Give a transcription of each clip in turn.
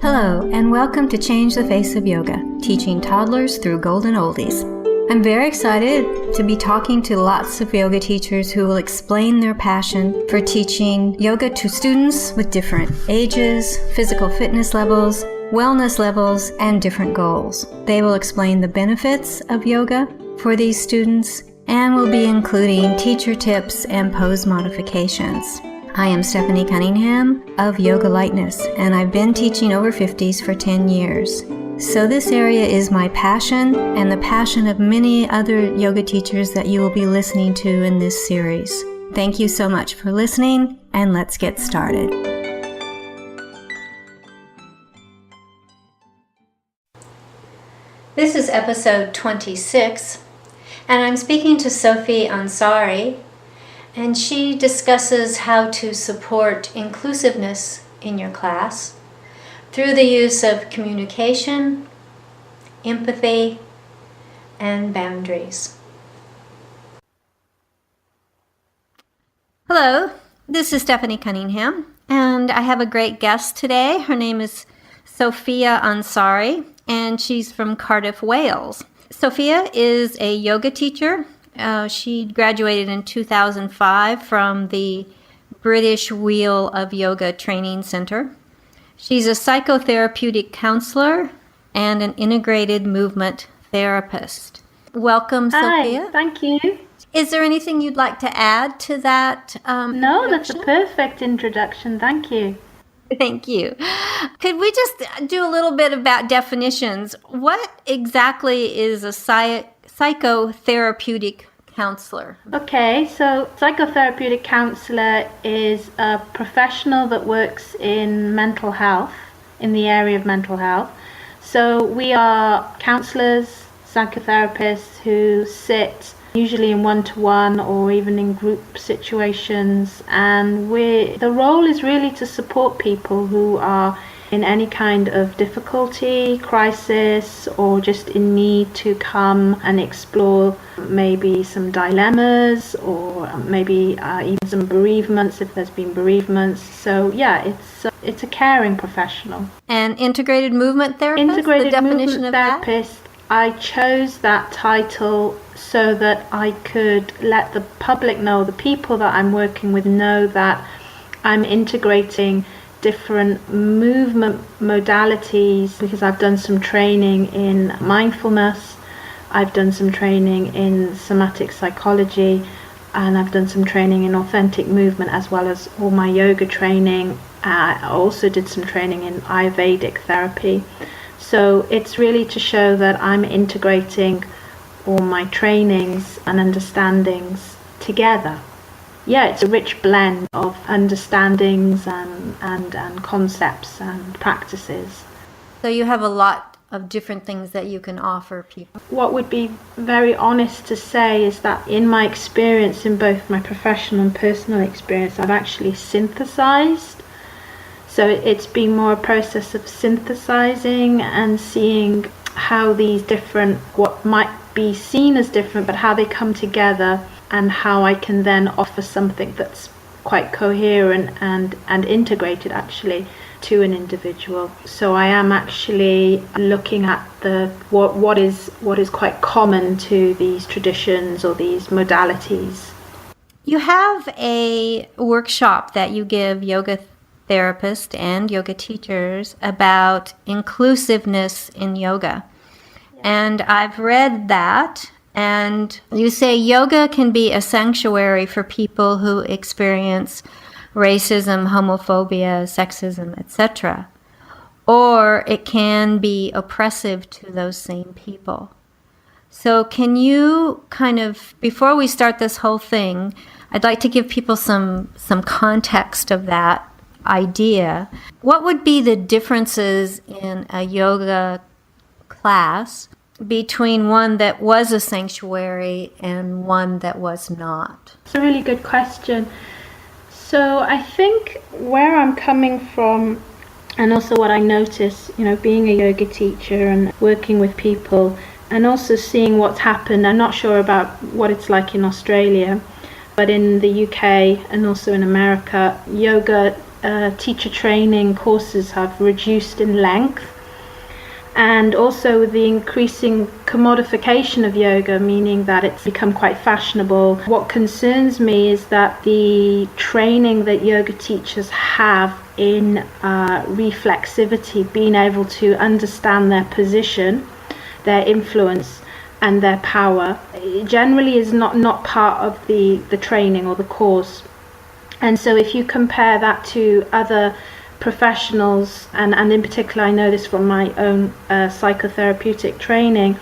Hello, and welcome to Change the Face of Yoga, teaching toddlers through golden oldies. I'm very excited to be talking to lots of yoga teachers who will explain their passion for teaching yoga to students with different ages, physical fitness levels, wellness levels, and different goals. They will explain the benefits of yoga for these students and will be including teacher tips and pose modifications. I am Stephanie Cunningham of Yoga Lightness, and I've been teaching over 50s for 10 years. So this area is my passion and the passion of many other yoga teachers that you will be listening to in this series. Thank you so much for listening, and let's get started. This is episode 26, and I'm speaking to Sophie Ansari, and she discusses how to support inclusiveness in your class through the use of communication, empathy, and boundaries. Hello, this is Stephanie Cunningham, and I have a great guest today. Her name is Sophia Ansari, and she's from Cardiff, Wales. Sophia is a yoga teacher. She graduated in 2005 from the British Wheel of Yoga Training Center. She's a psychotherapeutic counselor and an integrated movement therapist. Welcome, Sophia. Hi, thank you. Is there anything you'd like to add to that? No, that's a perfect introduction. Thank you. Thank you. Could we just do a little bit about definitions? What exactly is a psychotherapeutic counselor? Okay, so psychotherapeutic counselor is a professional that works in mental health, in the area of mental health. So we are counselors, psychotherapists who sit usually in one-to-one or even in group situations, and the role is really to support people who are in any kind of difficulty, crisis, or just in need to come and explore maybe some dilemmas or maybe even some bereavements if there's been bereavements. So yeah, it's a caring professional. And integrated movement therapist? Integrated movement therapist. I chose that title so that I could let the public know, the people that I'm working with know that I'm integrating different movement modalities, because I've done some training in mindfulness, I've done some training in somatic psychology, and I've done some training in authentic movement as well as all my yoga training. I also did some training in Ayurvedic therapy. So it's really to show that I'm integrating all my trainings and understandings together. Yeah, it's a rich blend of understandings and concepts and practices. So you have a lot of different things that you can offer people. What would be very honest to say is that in my experience, in both my professional and personal experience, I've actually synthesized. So it's been more a process of synthesizing and seeing how these different, what might be seen as different, but how they come together, and how I can then offer something that's quite coherent and integrated actually to an individual. So I am actually looking at what is quite common to these traditions or these modalities. You have a workshop that you give yoga therapists and yoga teachers about inclusiveness in yoga. And I've read that, and you say yoga can be a sanctuary for people who experience racism, homophobia, sexism, etc. Or it can be oppressive to those same people. So can you kind of, before we start this whole thing, I'd like to give people some context of that idea. What would be the differences in a yoga class between one that was a sanctuary and one that was not? It's a really good question. So I think where I'm coming from, and also what I notice, being a yoga teacher and working with people, and also seeing what's happened. I'm not sure about what it's like in Australia, but in the UK and also in America, yoga teacher training courses have reduced in length, and also with the increasing commodification of yoga, meaning that it's become quite fashionable. What concerns me is that the training that yoga teachers have in reflexivity, being able to understand their position, their influence and their power, generally is not part of the training or the course. And so if you compare that to other professionals, and in particular I know this from my own psychotherapeutic training,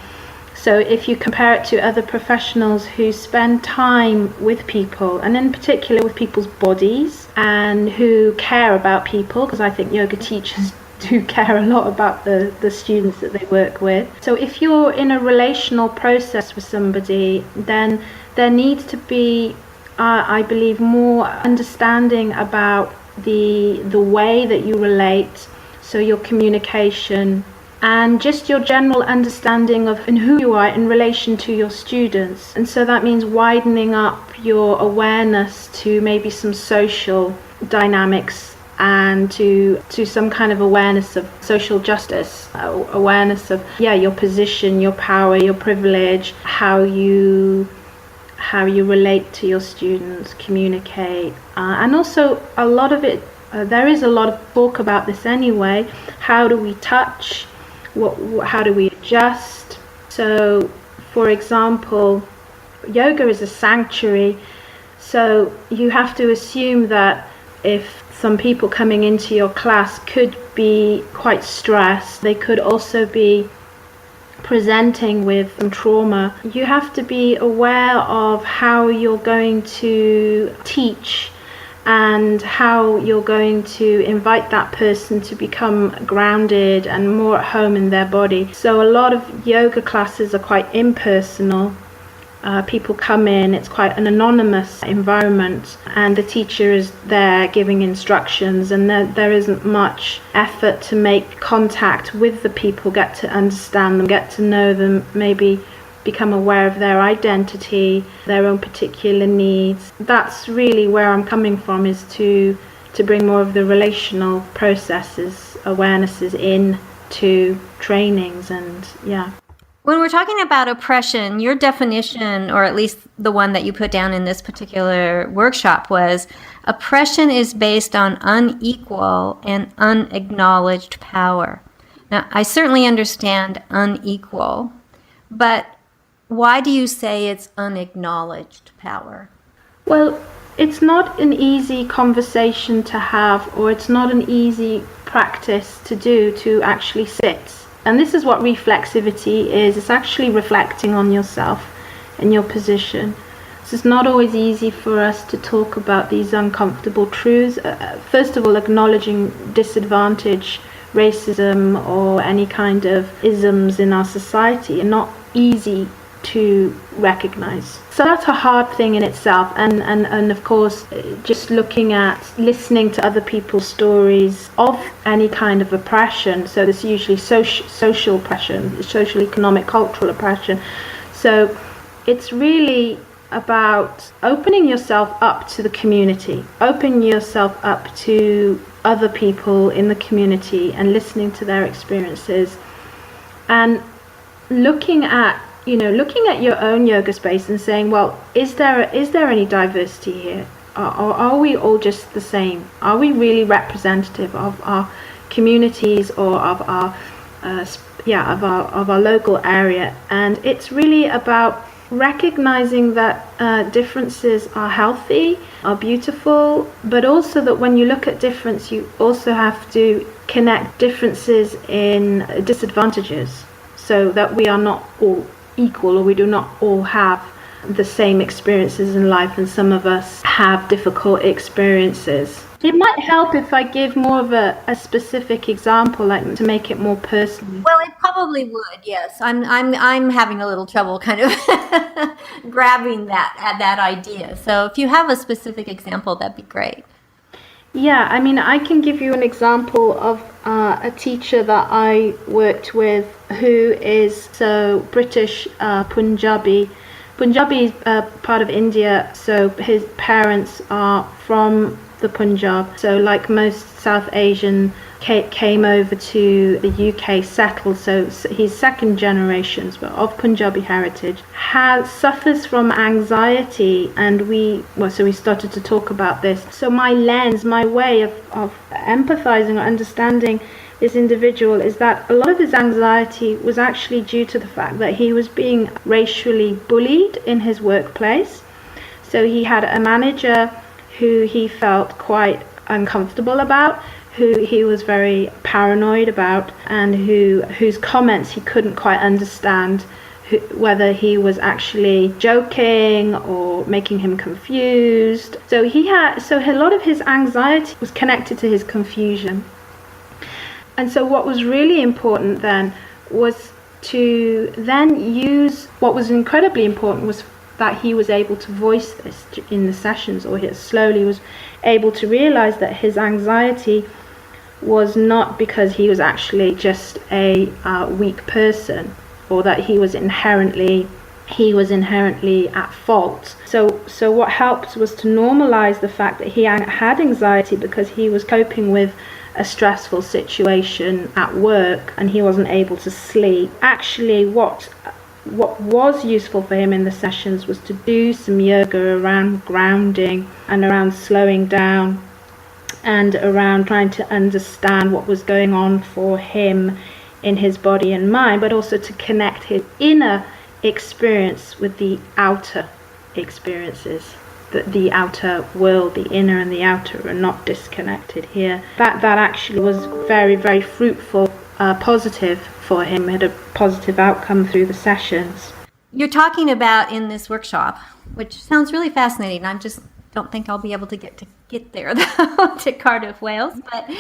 so if you compare it to other professionals who spend time with people, and in particular with people's bodies, and who care about people, because I think yoga teachers do care a lot about the students that they work with. So if you're in a relational process with somebody, then there needs to be, I believe, more understanding about the way that you relate, so your communication, and just your general understanding of and who you are in relation to your students. And so that means widening up your awareness to maybe some social dynamics, and to some kind of awareness of social justice, awareness of your position, your power, your privilege, how you relate to your students, communicate, and also a lot of it, there is a lot of talk about this anyway. How do we touch? How do we adjust? So, for example, yoga is a sanctuary, so you have to assume that if some people coming into your class could be quite stressed, they could also be presenting with some trauma, you have to be aware of how you're going to teach and how you're going to invite that person to become grounded and more at home in their body. So a lot of yoga classes are quite impersonal. People come in, it's quite an anonymous environment, and the teacher is there giving instructions, and there isn't much effort to make contact with the people, get to understand them, get to know them, maybe become aware of their identity, their own particular needs. That's really where I'm coming from, is to bring more of the relational processes, awarenesses in to trainings. And When we're talking about oppression, your definition, or at least the one that you put down in this particular workshop, was oppression is based on unequal and unacknowledged power. Now, I certainly understand unequal, but why do you say it's unacknowledged power? Well, it's not an easy conversation to have, or it's not an easy practice to do, to actually sit. And this is what reflexivity is. It's actually reflecting on yourself and your position. So it's not always easy for us to talk about these uncomfortable truths. First of all, acknowledging disadvantage, racism, or any kind of isms in our society are not easy to recognize. So that's a hard thing in itself, and of course just listening to other people's stories of any kind of oppression. So there's usually social oppression, social, economic, cultural oppression. So it's really about opening yourself up to the community, opening yourself up to other people in the community and listening to their experiences, and looking at your own yoga space and saying, well, is there any diversity here? Or are we all just the same? Are we really representative of our communities, or of our local area? And it's really about recognizing that differences are healthy, are beautiful, but also that when you look at difference, you also have to connect differences in disadvantages, so that we are not all equal, or we do not all have the same experiences in life, and some of us have difficult experiences. It might help if I give more of a specific example, like to make it more personal. Well, it probably would, yes. I'm having a little trouble kind of grabbing that idea. So if you have a specific example, that'd be great. Yeah, I mean, I can give you an example of a teacher that I worked with who is British Punjabi. Punjabi is part of India, so his parents are from the Punjab. So like most South Asian came over to the UK, settled, so he's second generations, but of Punjabi heritage, suffers from anxiety, and so we started to talk about this. So my lens, my way of empathizing or understanding this individual is that a lot of his anxiety was actually due to the fact that he was being racially bullied in his workplace. So he had a manager who he felt quite uncomfortable about, who he was very paranoid about, and whose comments he couldn't quite understand whether he was actually joking or making him confused. So a lot of his anxiety was connected to his confusion. And so what was really important then was to then use, what was incredibly important was that he was able to voice this in the sessions, or he slowly was able to realize that his anxiety was not because he was actually just a weak person, or that he was inherently at fault. So what helped was to normalize the fact that he had anxiety because he was coping with a stressful situation at work and he wasn't able to sleep. Actually, what was useful for him in the sessions was to do some yoga around grounding and around slowing down and around trying to understand what was going on for him in his body and mind, but also to connect his inner experience with the outer experiences. That the outer world, the inner and the outer, are not disconnected here. That actually was very, very fruitful, positive for him. He had a positive outcome through the sessions. You're talking about in this workshop, which sounds really fascinating. I just don't think I'll be able to get there though, to Cardiff, Wales. But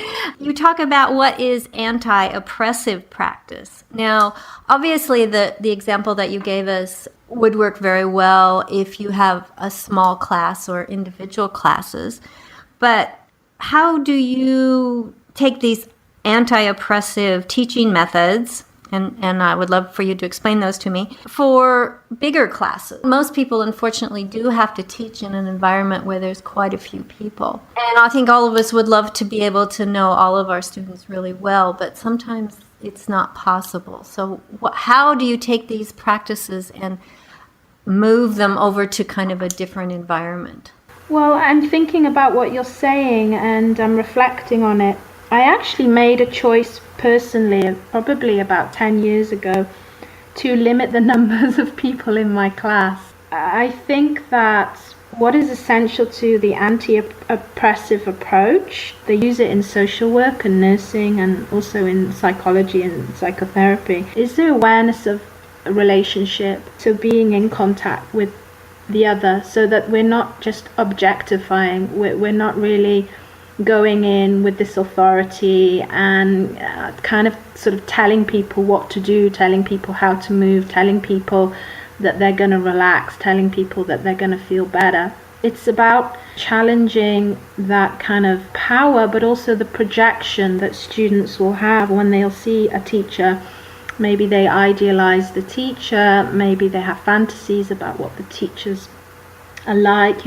you talk about what is anti-oppressive practice. Now, obviously, the example that you gave us would work very well if you have a small class or individual classes. But how do you take these anti-oppressive teaching methods, and I would love for you to explain those to me, for bigger classes? Most people, unfortunately, do have to teach in an environment where there's quite a few people. And I think all of us would love to be able to know all of our students really well, but sometimes it's not possible. So how do you take these practices and move them over to kind of a different environment? Well, I'm thinking about what you're saying and I'm reflecting on it. I actually made a choice personally, probably about 10 years ago, to limit the numbers of people in my class. I think that what is essential to the anti-oppressive approach, they use it in social work and nursing and also in psychology and psychotherapy, is the awareness of a relationship, so being in contact with the other, so that we're not just objectifying, we're not really going in with this authority and kind of sort of telling people what to do, telling people how to move, telling people that they're going to relax, telling people that they're going to feel better. It's about challenging that kind of power, but also the projection that students will have when they'll see a teacher. Maybe they idealize the teacher, maybe they have fantasies about what the teachers are like,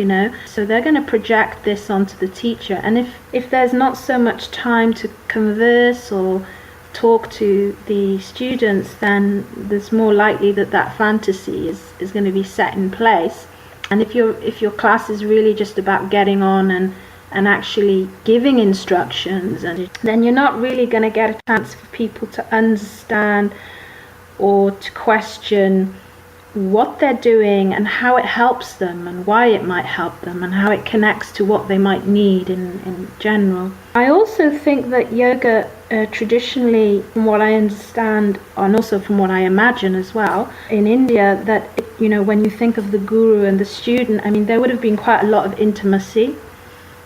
so they're going to project this onto the teacher. And if there's not so much time to converse or talk to the students, then there's more likely that fantasy is going to be set in place. And if your class is really just about getting on and actually giving instructions, and then you're not really going to get a chance for people to understand or to question what they're doing and how it helps them and why it might help them and how it connects to what they might need in general. I also think that yoga traditionally, from what I understand and also from what I imagine as well, in India, that when you think of the guru and the student, there would have been quite a lot of intimacy.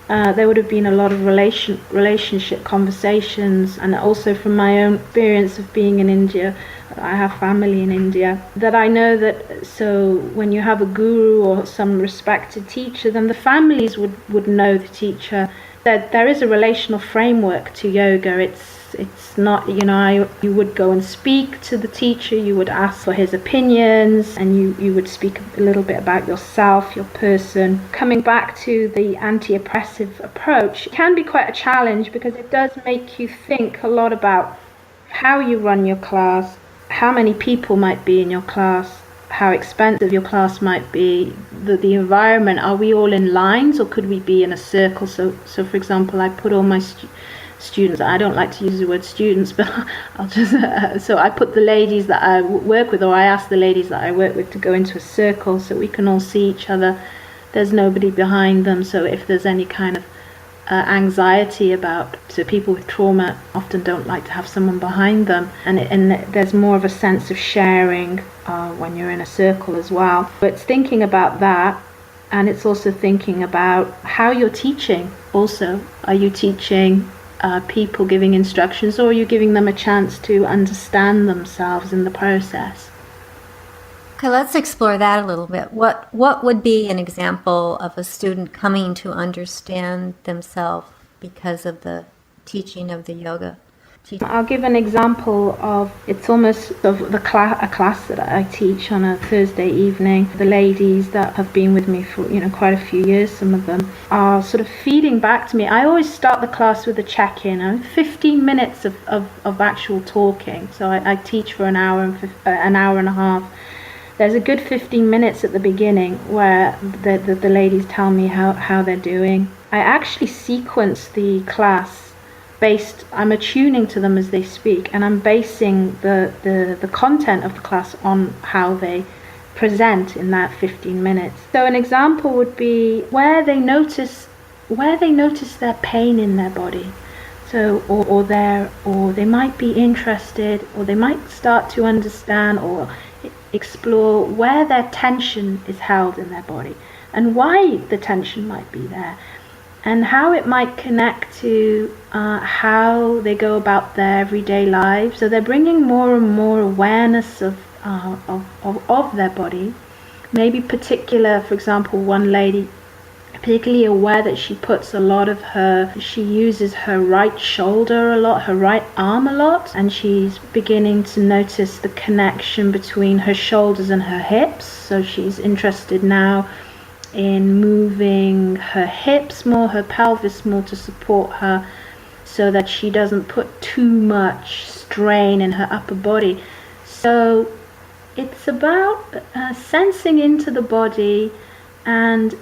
There would have been a lot of relationship conversations, and also from my own experience of being in India, I have family in India, that I know that so when you have a guru or some respected teacher, then the families would know the teacher. That there is a relational framework to yoga. It's not, you would go and speak to the teacher, you would ask for his opinions, and you would speak a little bit about yourself, your person. Coming back to the anti-oppressive approach, it can be quite a challenge because it does make you think a lot about how you run your class, how many people might be in your class, how expensive your class might be, the environment. Are we all in lines, or could we be in a circle? So for example, I put all my students, I don't like to use the word students, but I'll just so I put the ladies that I work with, or I ask the ladies that I work with to go into a circle so we can all see each other. There's nobody behind them, so if there's any kind of anxiety about, so people with trauma often don't like to have someone behind them, and there's more of a sense of sharing when you're in a circle as well. But it's thinking about that, and it's also thinking about how you're teaching. Also, are you teaching people, giving instructions, or are you giving them a chance to understand themselves in the process? Okay, let's explore that a little bit. What would be an example of a student coming to understand themselves because of the teaching of the yoga? I'll give an example of, it's almost of a class that I teach on a Thursday evening. The ladies that have been with me for quite a few years, some of them, are sort of feeding back to me. I always start the class with a check-in and 15 minutes of actual talking. So I teach for an hour and a half. There's a good 15 minutes at the beginning where the ladies tell me how they're doing. I actually sequence the class I'm attuning to them as they speak, and I'm basing the content of the class on how they present in that 15 minutes. So an example would be where they notice their pain in their body. So or they might be interested, or they might start to understand or explore where their tension is held in their body and why the tension might be there, and how it might connect to how they go about their everyday lives. So they're bringing more and more awareness of their body. Maybe for example, one lady particularly aware that she uses her right shoulder a lot, her right arm a lot, and she's beginning to notice the connection between her shoulders and her hips. So she's interested now in moving her hips more, her pelvis more, to support her so that she doesn't put too much strain in her upper body. So it's about sensing into the body and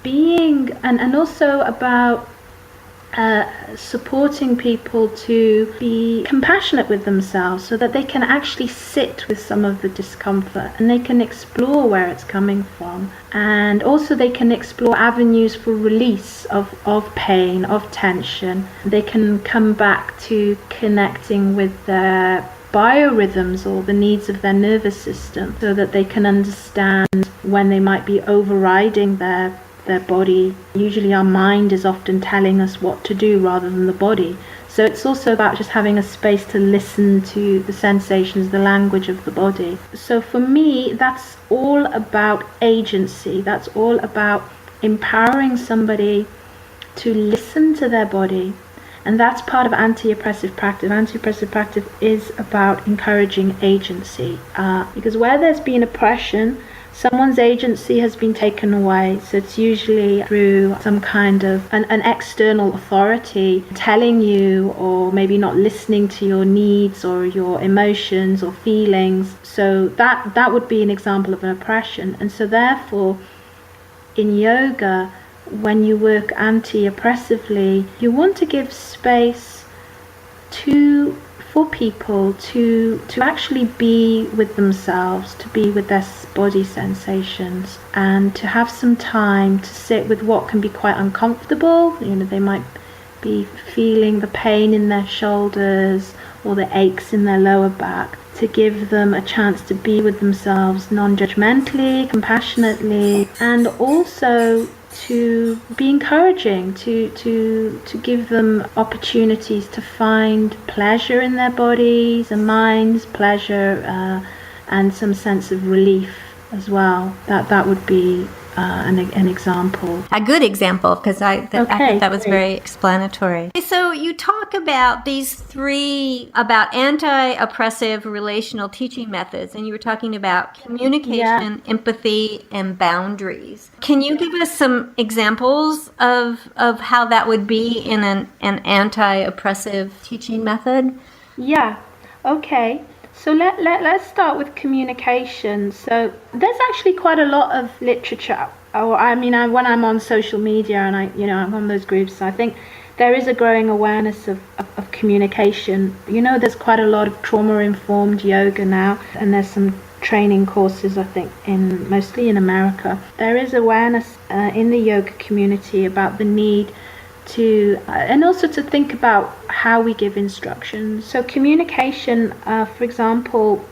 being, and also about supporting people to be compassionate with themselves so that they can actually sit with some of the discomfort and they can explore where it's coming from, and also they can explore avenues for release of pain, of tension. They can come back to connecting with their biorhythms or the needs of their nervous system so that they can understand when they might be overriding their body. Usually our mind is often telling us what to do rather than the body. So it's also about just having a space to listen to the sensations, the language of the body. So for me, that's all about agency. That's all about empowering somebody to listen to their body. And that's part of anti-oppressive practice. Anti-oppressive practice is about encouraging agency. Because where there's been oppression, someone's agency has been taken away. So it's usually through some kind of an external authority telling you, or maybe not listening to your needs or your emotions or feelings. So that would be an example of an oppression. And so therefore, in yoga, when you work anti-oppressively, you want to give space for people to actually be with themselves, to be with their body sensations, and to have some time to sit with what can be quite uncomfortable. They might be feeling the pain in their shoulders or the aches in their lower back, to give them a chance to be with themselves non-judgmentally, compassionately, and also to be encouraging, to give them opportunities to find pleasure in their bodies and minds, pleasure and some sense of relief as well. That would be an example. A good example, because I thought that was great. very explanatory. So you talk about these three, about anti-oppressive relational teaching methods, and you were talking about communication, empathy, and boundaries. Can you give us some examples of how that would be in an anti-oppressive teaching method? Yeah, okay. So let's start with communication. So there's actually quite a lot of literature. When I'm on social media and I'm on those groups, I think there is a growing awareness of communication. There's quite a lot of trauma-informed yoga now, and there's some training courses, I think, mostly in America. There is awareness in the yoga community about the need to and also to think about how we give instructions. So communication, for example,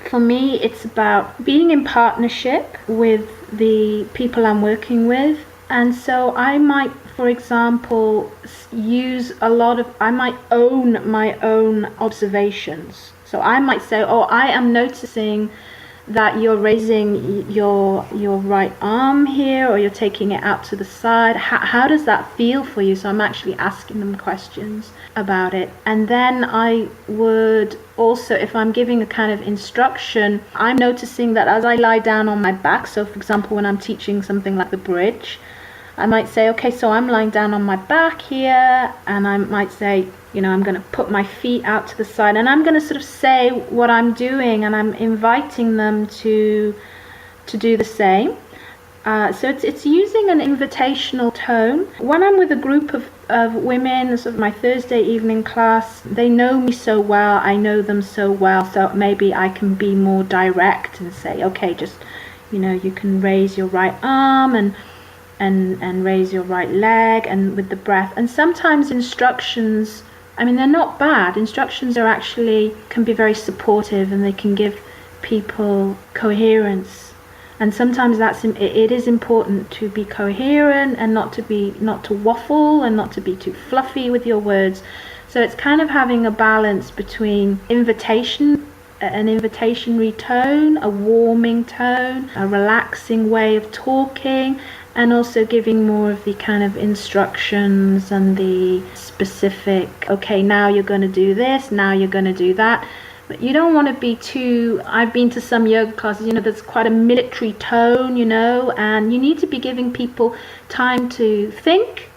for me, it's about being in partnership with the people I'm working with. And so I might, for example, I might own my own observations. So I might say, I am noticing that you're raising your right arm here, or you're taking it out to the side. How does that feel for you? So I'm actually asking them questions about it. And then I would also, if I'm giving a kind of instruction, I'm noticing that as I lie down on my back, so for example, when I'm teaching something like the bridge, I might say, okay, so I'm lying down on my back here, and I might say, I'm going to put my feet out to the side, and I'm going to sort of say what I'm doing, and I'm inviting them to do the same. So it's using an invitational tone. When I'm with a group of women, sort of my Thursday evening class, they know me so well, I know them so well, so maybe I can be more direct and say, okay, just, you can raise your right arm and raise your right leg, and with the breath. And sometimes instructions, they're not bad. Instructions can be very supportive, and they can give people coherence. And sometimes it is important to be coherent and not to waffle and not to be too fluffy with your words. So it's kind of having a balance between an invitationary tone, a warming tone, a relaxing way of talking, and also giving more of the kind of instructions and the specific, okay, now you're going to do this, now you're going to do that. But you don't want to be too, I've been to some yoga classes, there's quite a military tone, and you need to be giving people time to think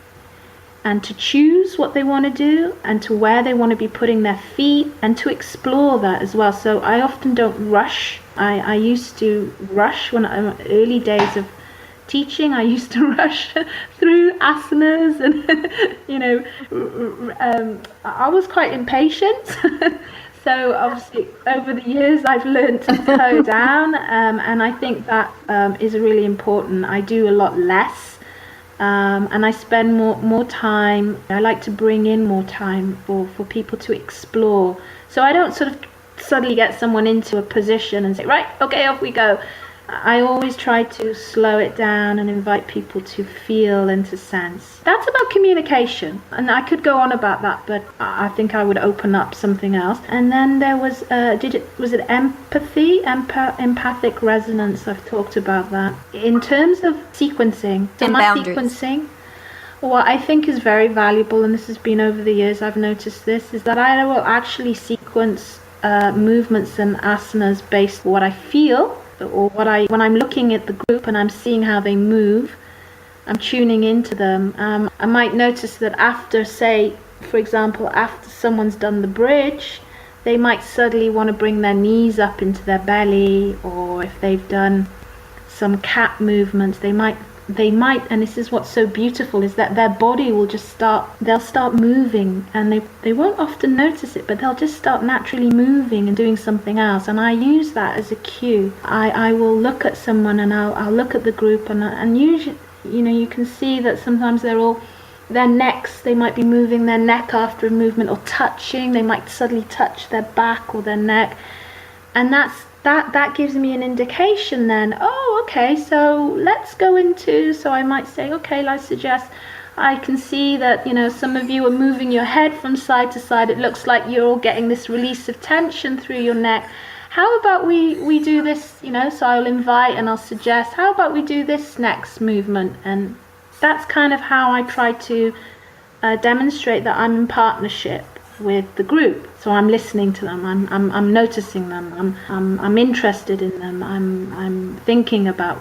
and to choose what they want to do and to where they want to be putting their feet and to explore that as well. So I often don't rush. I used to rush when early days of teaching. I used to rush through asanas and I was quite impatient. So obviously over the years I've learned to slow down, and I think that is really important. I do a lot less, and I spend more time. I like to bring in more time for people to explore. So I don't sort of suddenly get someone into a position and say, right, okay, off we go. I always try to slow it down and invite people to feel and to sense. That's about communication, and I could go on about that, but I think I would open up something else. And then there was was it empathy, empathic resonance? I've talked about that in terms of sequencing. So my sequencing, what I think is very valuable, and this has been over the years, I've noticed this, is that I will actually sequence movements and asanas based on what I feel, or when I'm looking at the group and I'm seeing how they move, I'm tuning into them. I might notice that after, say, for example, after someone's done the bridge, they might suddenly want to bring their knees up into their belly, or if they've done some cat movements, they might, and this is what's so beautiful, is that their body will they'll start moving, and they won't often notice it, but they'll just start naturally moving and doing something else. And I use that as a cue. I will look at someone, and I'll look at the group, and usually, you can see that sometimes their necks, they might be moving their neck after a movement, or touching, they might suddenly touch their back or their neck, and that gives me an indication then, okay, so let's go into, so I might say, okay, I suggest, I can see that, some of you are moving your head from side to side. It looks like you're all getting this release of tension through your neck. how about we do this, so I'll invite and I'll suggest, how about we do this next movement? And that's kind of how I try to demonstrate that I'm in partnership with the group. So I'm listening to them, I'm noticing them, I'm interested in them, I'm thinking about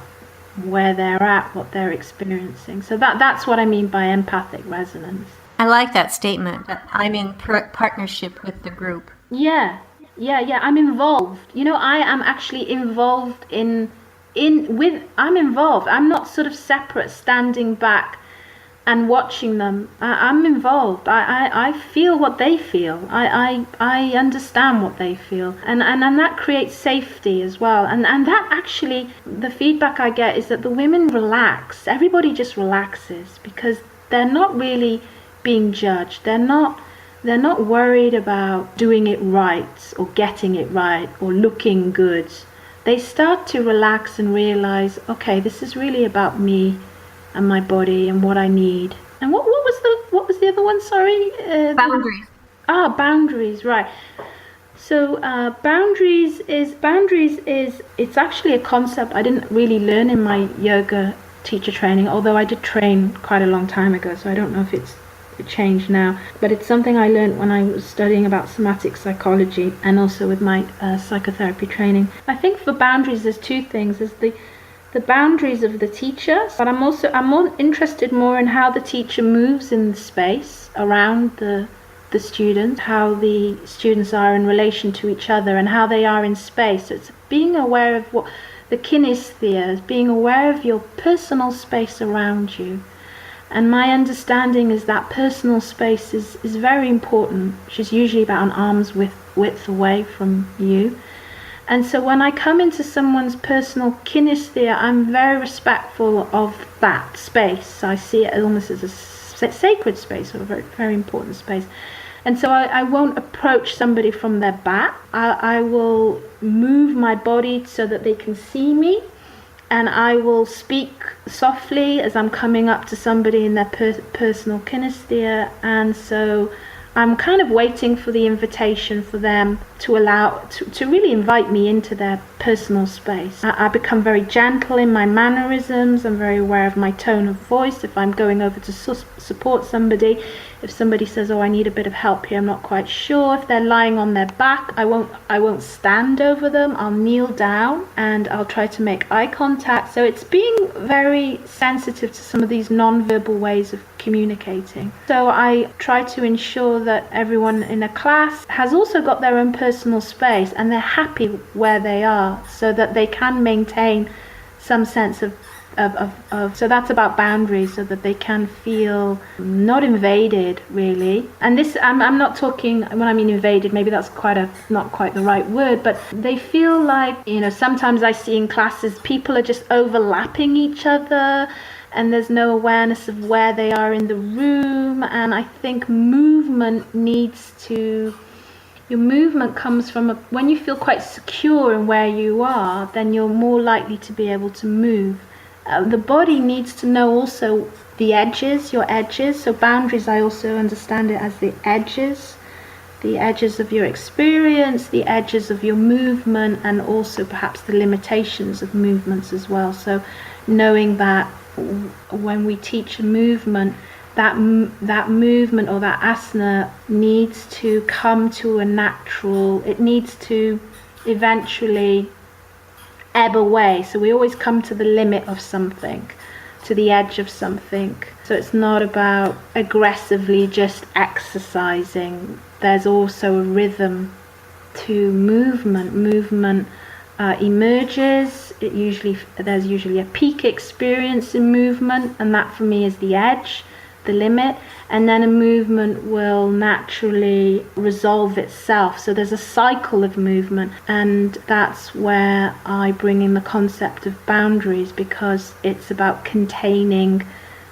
where they're at, what they're experiencing. So that's what I mean by empathic resonance. I like that statement, that I'm in partnership with the group. Yeah, I'm involved. I am actually involved I'm involved. I'm not sort of separate, standing back and watching them. I'm involved. I feel what they feel. I understand what they feel. And that creates safety as well. And that actually, the feedback I get is that the women relax. Everybody just relaxes because they're not really being judged. They're not worried about doing it right or getting it right or looking good. They start to relax and realize, okay, this is really about me and my body and what I need. And what was the other one? Sorry. Boundaries. Boundaries. Right. So boundaries is it's actually a concept I didn't really learn in my yoga teacher training, although I did train quite a long time ago. So I don't know if it changed now, but it's something I learned when I was studying about somatic psychology and also with my psychotherapy training. I think for boundaries there's two things. There's the boundaries of the teacher, but I'm more interested in how the teacher moves in the space around the students, how the students are in relation to each other and how they are in space. So it's being aware of what the kinesthesia is, being aware of your personal space around you. And my understanding is that personal space is very important, which is usually about an arm's width away from you. And so when I come into someone's personal kinesthesia, I'm very respectful of that space. I see it almost as a sacred space, or a very, very important space. And so I won't approach somebody from their back. I will move my body so that they can see me. And I will speak softly as I'm coming up to somebody in their personal kinesthesia. And so I'm kind of waiting for the invitation for them to really invite me into their personal space. I become very gentle in my mannerisms. I'm very aware of my tone of voice. If I'm going over to support somebody, if somebody says, oh, I need a bit of help here, I'm not quite sure. If they're lying on their back, I won't stand over them. I'll kneel down and I'll try to make eye contact. So it's being very sensitive to some of these non-verbal ways of communicating. So I try to ensure that everyone in a class has also got their own personal space and they're happy where they are so that they can maintain some sense of so that's about boundaries, so that they can feel not invaded really. And this I'm not talking, when I mean invaded, maybe that's not quite the right word, but they feel like, sometimes I see in classes people are just overlapping each other and there's no awareness of where they are in the room. And I think your movement comes from when you feel quite secure in where you are, then you're more likely to be able to move. The body needs to know also your edges. So boundaries, I also understand it as the edges of your experience, the edges of your movement, and also perhaps the limitations of movements as well. So knowing that when we teach a movement, that movement or that asana needs to come to a natural, it needs to eventually ebb away. So we always come to the limit of something, to the edge of something. So it's not about aggressively just exercising. There's also a rhythm to movement. Movement emerges. There's usually a peak experience in movement, and that for me is the edge, the limit, and then a movement will naturally resolve itself. So there's a cycle of movement, and that's where I bring in the concept of boundaries, because it's about containing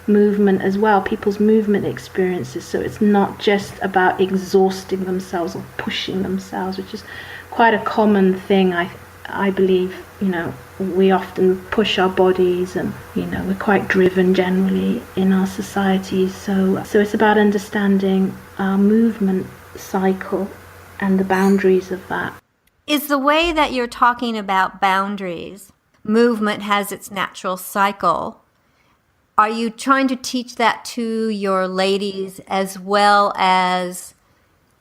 movement as well, people's movement experiences. So it's not just about exhausting themselves or pushing themselves, which is quite a common thing. I believe, we often push our bodies, and we're quite driven generally in our societies. So it's about understanding our movement cycle and the boundaries of that. Is the way that you're talking about boundaries, movement has its natural cycle. Are you trying to teach that to your ladies as well as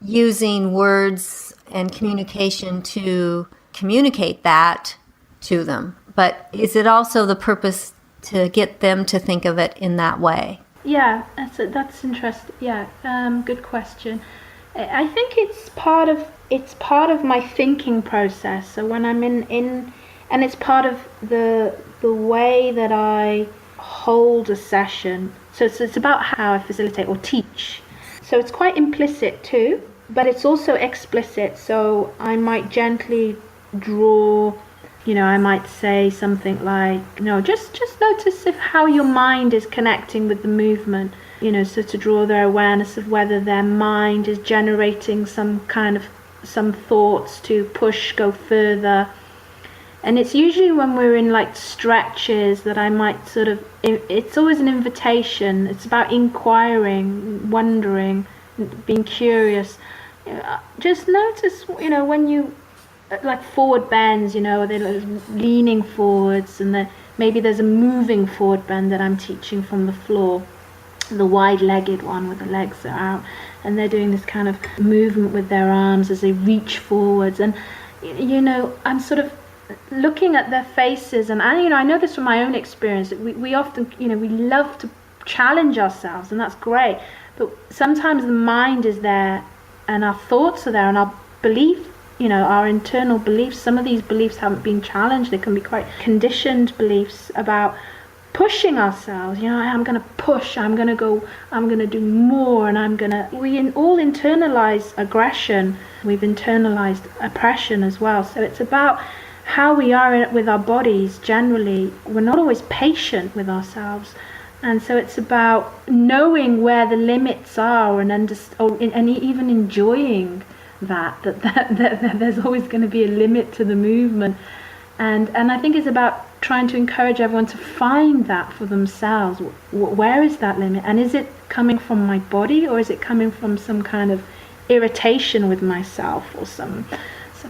using words and communication to communicate that to them? But is it also the purpose to get them to think of it in that way? Yeah, that's interesting. Yeah, good question. I think it's part of my thinking process. So when I'm in and it's part of the way that I hold a session. So it's about how I facilitate or teach. So it's quite implicit too, but it's also explicit. So I might gently draw, I might say something like, just notice how your mind is connecting with the movement, so to draw their awareness of whether their mind is generating some thoughts to go further. And it's usually when we're in like stretches that I might it's always an invitation. It's about inquiring, wondering, being curious. Just notice, when you, like forward bends, they're leaning forwards, and maybe there's a moving forward bend that I'm teaching from the floor, the wide-legged one where the legs are out, and they're doing this kind of movement with their arms as they reach forwards. And I'm sort of looking at their faces, and I know this from my own experience, that we often, we love to challenge ourselves, and that's great, but sometimes the mind is there and our thoughts are there, and our belief, our internal beliefs, some of these beliefs haven't been challenged. They can be quite conditioned beliefs about pushing ourselves. I'm going to push, I'm going to do more, and we all internalize aggression. We've internalized oppression as well. So it's about how we are with our bodies generally. We're not always patient with ourselves. And so it's about knowing where the limits are and even enjoying that there's always going to be a limit to the movement. And I think it's about trying to encourage everyone to find that for themselves. Where is that limit? And is it coming from my body, or is it coming from some kind of irritation with myself, or some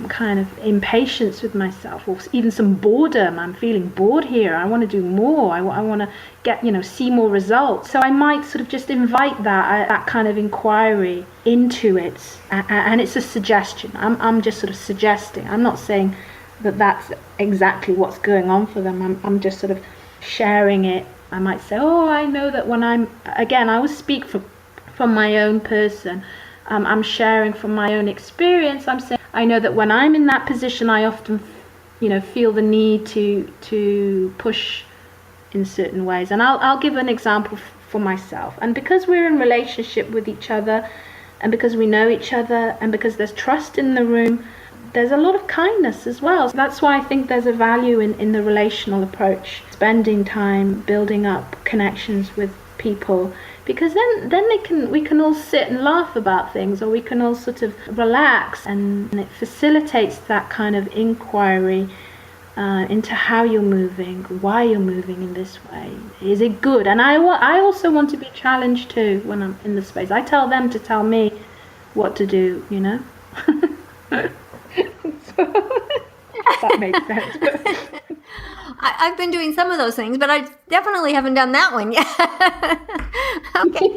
kind of impatience with myself, or even some boredom? I'm feeling bored here. I want to do more. I want to get, see more results. So I might sort of just invite that kind of inquiry into it. And it's a suggestion. I'm just sort of suggesting. I'm not saying that that's exactly what's going on for them. I'm just sort of sharing it. I might say, I know that when I will speak from my own person. I'm sharing from my own experience. I'm saying, I know that when I'm in that position, I often, feel the need to push in certain ways. And I'll give an example for myself. And because we're in relationship with each other, and because we know each other, and because there's trust in the room, there's a lot of kindness as well. So that's why I think there's a value in the relational approach, spending time building up connections with people. Because then we can all sit and laugh about things, or we can all sort of relax, and it facilitates that kind of inquiry into how you're moving, why you're moving in this way. Is it good? And I also want to be challenged too when I'm in the space. I tell them to tell me what to do, So, that makes sense. I've been doing some of those things, but I definitely haven't done that one yet. Okay.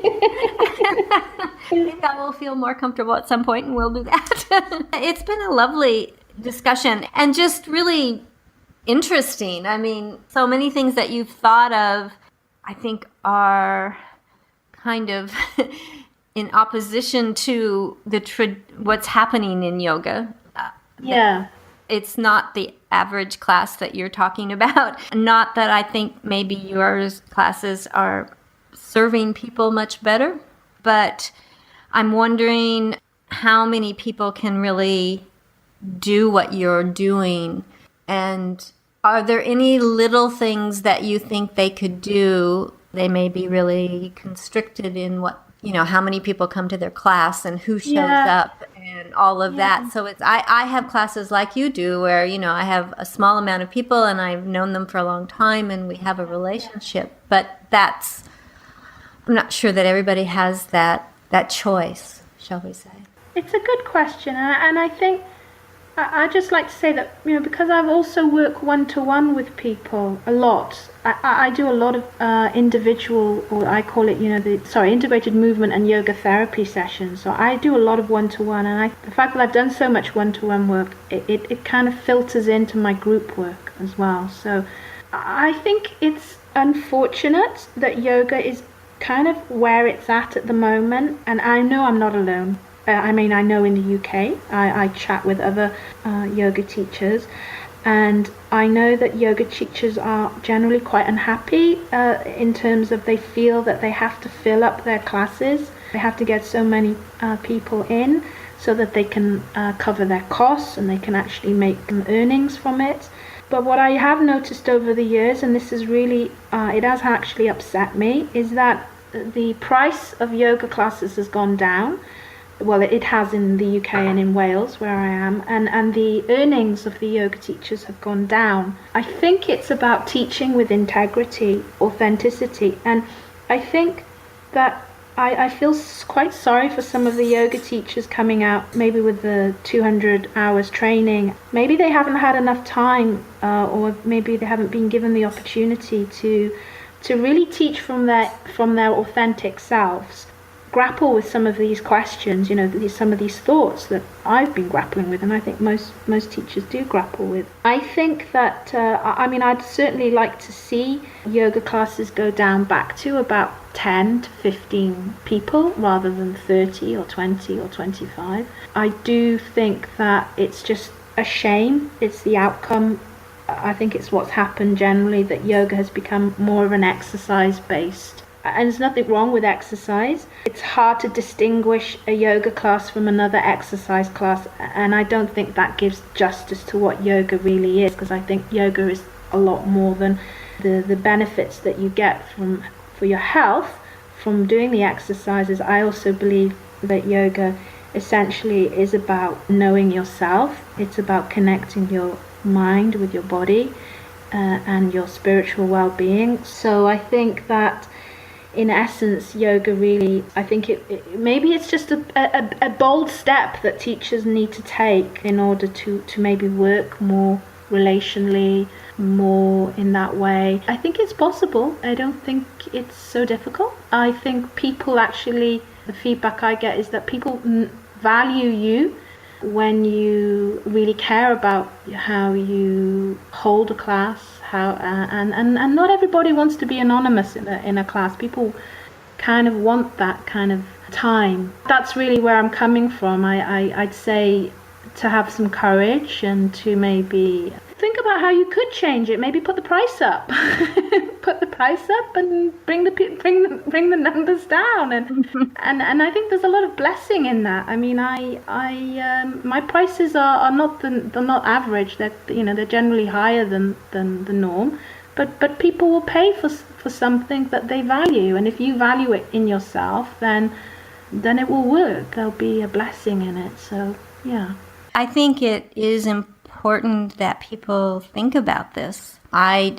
I think I will feel more comfortable at some point, and we'll do that. It's been a lovely discussion, and just really interesting. I mean, so many things that you've thought of, I think, are kind of in opposition to what's happening in yoga. Yeah. It's not the average class that you're talking about. Not that I think maybe your classes are serving people much better, but I'm wondering how many people can really do what you're doing. And are there any little things that you think they could do? They may be really constricted in how many people come to their class and who shows up and all of that. So I have classes like you do where, I have a small amount of people and I've known them for a long time and we have a relationship. But I'm not sure that everybody has that choice, shall we say. It's a good question. And I think I just like to say that, because I've also worked one-to-one with people a lot. I do a lot of individual, or I call it, integrated movement and yoga therapy sessions. So I do a lot of one-to-one, and the fact that I've done so much one-to-one work, it kind of filters into my group work as well. So I think it's unfortunate that yoga is kind of where it's at the moment, and I know I'm not alone. I know in the UK, I chat with other yoga teachers, and I know that yoga teachers are generally quite unhappy in terms of they feel that they have to fill up their classes. They have to get so many people in so that they can cover their costs and they can actually make some earnings from it. But what I have noticed over the years, and this is really, it has actually upset me, is that the price of yoga classes has gone down. Well, it has in the UK and in Wales, where I am, and the earnings of the yoga teachers have gone down. I think it's about teaching with integrity, authenticity, and I think that I feel quite sorry for some of the yoga teachers coming out, maybe with the 200 hours training. Maybe they haven't had enough time, or maybe they haven't been given the opportunity to really teach from their authentic selves. Grapple with some of these questions, some of these thoughts that I've been grappling with, and I think most teachers do grapple with. I think that, I'd certainly like to see yoga classes go down back to about 10 to 15 people rather than 30 or 20 or 25. I do think that it's just a shame. It's the outcome. I think it's what's happened generally, that yoga has become more of an exercise-based. And there's nothing wrong with exercise. It's hard to distinguish a yoga class from another exercise class, and I don't think that gives justice to what yoga really is, because I think yoga is a lot more than the benefits that you get for your health from doing the exercises. I also believe that yoga essentially is about knowing yourself. It's about connecting your mind with your body and your spiritual well-being. So I think that in essence, yoga really, I think maybe it's just a bold step that teachers need to take in order to maybe work more relationally, more in that way. I think it's possible. I don't think it's so difficult. I think people actually, the feedback I get is that people value you when you really care about how you hold a class, and not everybody wants to be anonymous in a class. People kind of want that kind of time. That's really where I'm coming from. I'd say to have some courage and to maybe think about how you could change it. Maybe put the price up. Put the price up and bring the numbers down, and I think there's a lot of blessing in that. I mean, my prices are they're not average. They're generally higher than the norm, but people will pay for something that they value, and if you value it in yourself, then it will work. There'll be a blessing in it. So yeah, I think it is important that people think about this. I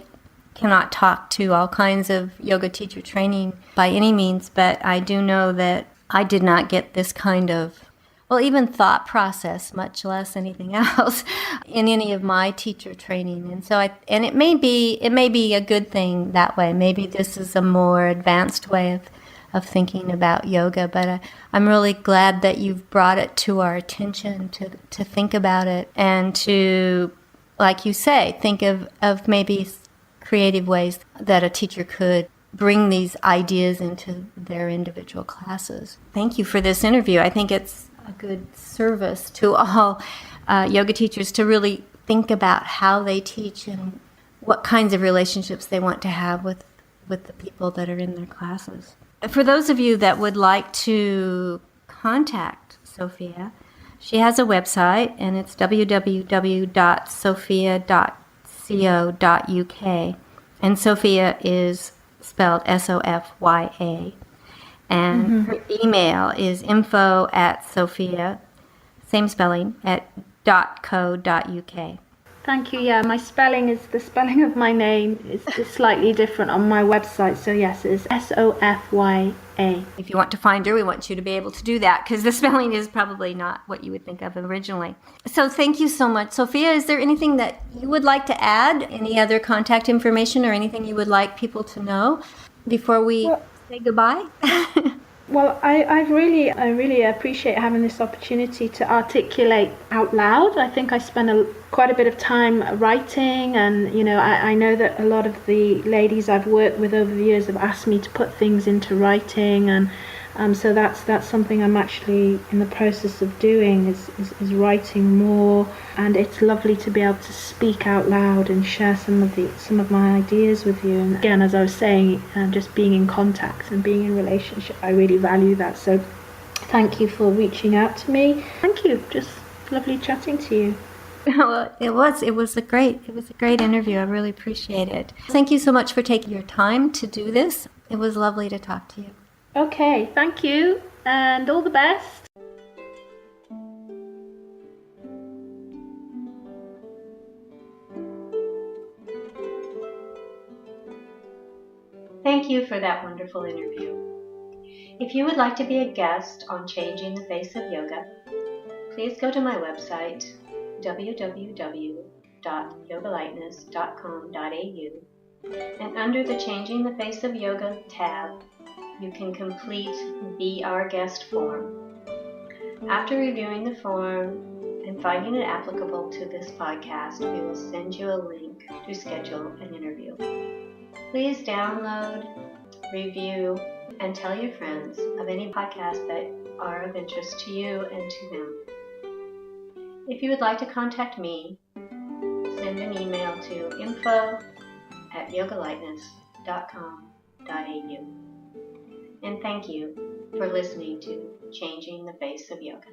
cannot talk to all kinds of yoga teacher training by any means, but I do know that I did not get this kind of, even thought process, much less anything else, in any of my teacher training. And so it may be a good thing that way. Maybe this is a more advanced way of thinking about yoga, but I'm really glad that you've brought it to our attention to think about it and to, like you say, think of maybe creative ways that a teacher could bring these ideas into their individual classes. Thank you for this interview. I think it's a good service to all yoga teachers to really think about how they teach and what kinds of relationships they want to have with the people that are in their classes. For those of you that would like to contact Sophia, she has a website, and it's www.sophia.co.uk, and Sophia is spelled Sofya, and her email is info@sophia, same spelling, @.co.uk. Thank you. Yeah, the spelling of my name is slightly different on my website. So yes, it's Sofya. If you want to find her, we want you to be able to do that because the spelling is probably not what you would think of originally. So thank you so much. Sophia, is there anything that you would like to add? Any other contact information or anything you would like people to know before we say goodbye? Well, I really appreciate having this opportunity to articulate out loud. I think I spend quite a bit of time writing, and I know that a lot of the ladies I've worked with over the years have asked me to put things into writing, and so that's something I'm actually in the process of doing is writing more. And it's lovely to be able to speak out loud and share some of my ideas with you. And again, as I was saying, just being in contact and being in relationship, I really value that. So thank you for reaching out to me. Thank you. Just lovely chatting to you. Well, it was a great interview. I really appreciate it. Thank you so much for taking your time to do this. It was lovely to talk to you. Okay, thank you, and all the best. Thank you for that wonderful interview. If you would like to be a guest on Changing the Face of Yoga, please go to my website, www.yogalightness.com.au, and under the Changing the Face of Yoga tab, you can complete Be Our Guest form. After reviewing the form and finding it applicable to this podcast, we will send you a link to schedule an interview. Please download, review, and tell your friends of any podcasts that are of interest to you and to them. If you would like to contact me, send an email to info@yogalightness.com.au. And thank you for listening to Changing the Face of Yoga.